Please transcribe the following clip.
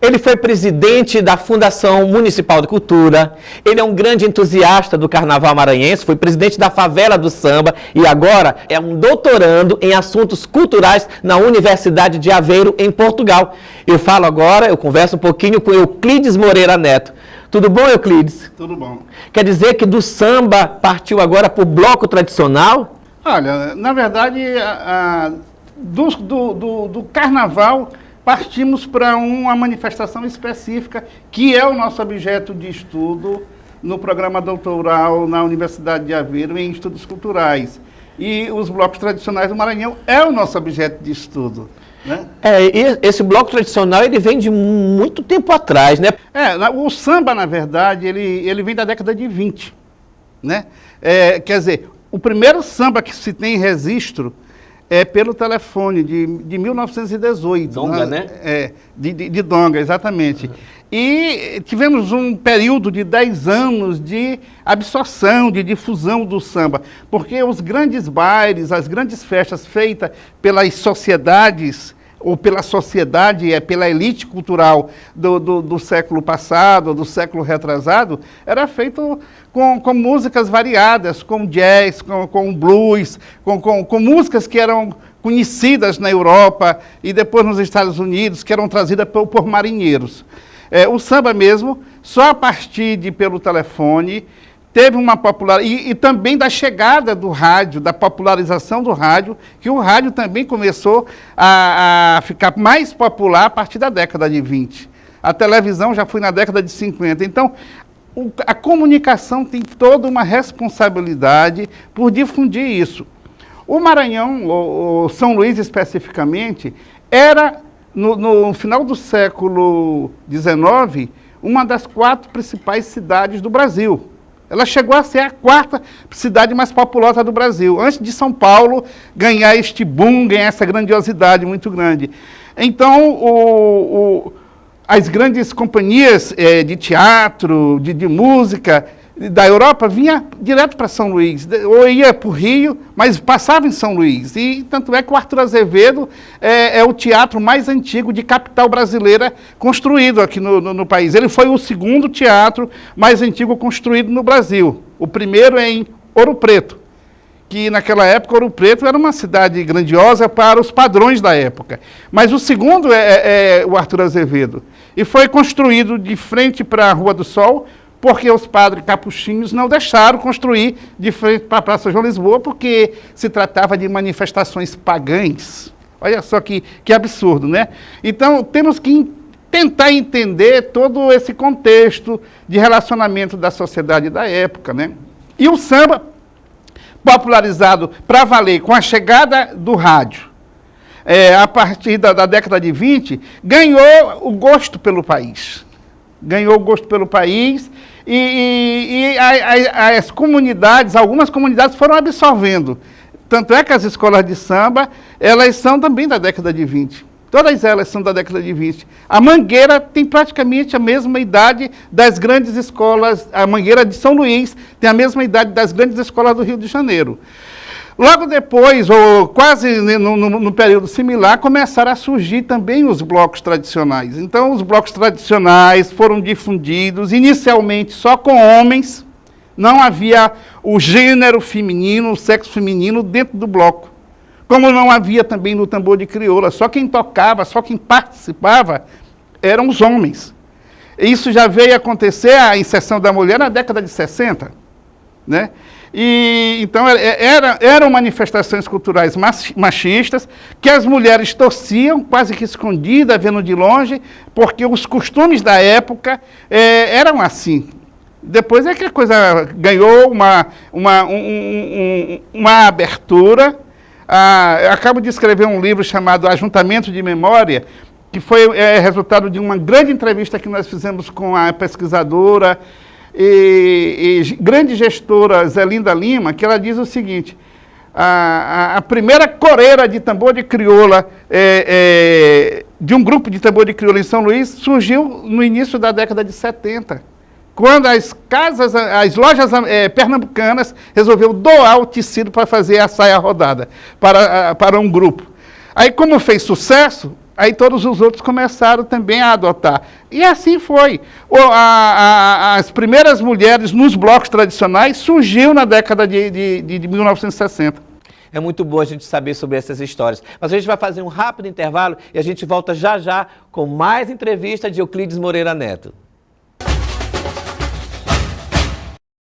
Ele foi presidente da Fundação Municipal de Cultura, ele é um grande entusiasta do Carnaval maranhense, foi presidente da Favela do Samba e agora é um doutorando em assuntos culturais na Universidade de Aveiro, em Portugal. Eu converso um pouquinho com Euclides Moreira Neto. Tudo bom, Euclides? Tudo bom. Quer dizer que do samba partiu agora para o bloco tradicional? Olha, na verdade, do carnaval partimos para uma manifestação específica, que é o nosso objeto de estudo no programa doutoral na Universidade de Aveiro em estudos culturais. E os blocos tradicionais do Maranhão é o nosso objeto de estudo. Né? Esse bloco tradicional ele vem de muito tempo atrás, né? O samba, na verdade, ele vem da década de 20. Né? Quer dizer, o primeiro samba que se tem registro é pelo telefone, de 1918. Donga, né? De Donga, exatamente. Uhum. E tivemos um período de 10 anos de absorção, de difusão do samba, porque os grandes bailes, as grandes festas feitas pelas sociedades, ou pela sociedade, pela elite cultural do século passado, do século retrasado, era feito com músicas variadas, com jazz, com blues, com músicas que eram conhecidas na Europa e depois nos Estados Unidos, que eram trazidas por marinheiros. O samba mesmo, só a partir pelo telefone, teve uma popularidade, e também da chegada do rádio, da popularização do rádio, que o rádio também começou a ficar mais popular a partir da década de 20. A televisão já foi na década de 50. Então, a comunicação tem toda uma responsabilidade por difundir isso. O Maranhão, o São Luís especificamente, era, no final do século XIX, uma das 4 principais cidades do Brasil. Ela chegou a ser a 4ª cidade mais populosa do Brasil, antes de São Paulo ganhar este boom, ganhar essa grandiosidade muito grande. Então, as grandes companhias de teatro, de música da Europa vinha direto para São Luís, ou ia para o Rio, mas passava em São Luís. E tanto é que o Arthur Azevedo é o teatro mais antigo de capital brasileira construído aqui no país. Ele foi o 2º teatro mais antigo construído no Brasil. O primeiro é em Ouro Preto, que naquela época Ouro Preto era uma cidade grandiosa para os padrões da época. Mas o 2º é o Arthur Azevedo. E foi construído de frente para a Rua do Sol, porque os padres capuchinhos não deixaram construir de frente para a Praça João Lisboa, porque se tratava de manifestações pagãs. Olha só que absurdo, né? Então, temos que tentar entender todo esse contexto de relacionamento da sociedade da época, né? E o samba, popularizado para valer com a chegada do rádio, a partir da década de 20, ganhou o gosto pelo país. Ganhou o gosto pelo país e as comunidades, algumas comunidades foram absorvendo. Tanto é que as escolas de samba, elas são também da década de 20. Todas elas são da década de 20. A Mangueira tem praticamente a mesma idade das grandes escolas, a Mangueira de São Luís tem a mesma idade das grandes escolas do Rio de Janeiro. Logo depois, ou quase no período similar, começaram a surgir também os blocos tradicionais. Então, os blocos tradicionais foram difundidos inicialmente só com homens, não havia o gênero feminino, o sexo feminino dentro do bloco. Como não havia também no tambor de crioula, só quem tocava, só quem participava eram os homens. Isso já veio acontecer, a inserção da mulher, na década de 60, né? E, então, eram manifestações culturais machistas, que as mulheres torciam, quase que escondidas, vendo de longe, porque os costumes da época eram assim. Depois é que a coisa ganhou uma abertura. Eu acabo de escrever um livro chamado Ajuntamento de Memória, que foi resultado de uma grande entrevista que nós fizemos com a pesquisadora e grande gestora Zelinda Lima, que ela diz o seguinte: a primeira coreira de tambor de crioula, de um grupo de tambor de crioula em São Luís, surgiu no início da década de 70, quando as lojas pernambucanas resolveram doar o tecido para fazer a saia rodada para um grupo. Aí, como fez sucesso, aí todos os outros começaram também a adotar. E assim foi. As primeiras mulheres nos blocos tradicionais surgiu na década de 1960. É muito bom a gente saber sobre essas histórias. Mas a gente vai fazer um rápido intervalo e a gente volta já já com mais entrevista de Euclides Moreira Neto.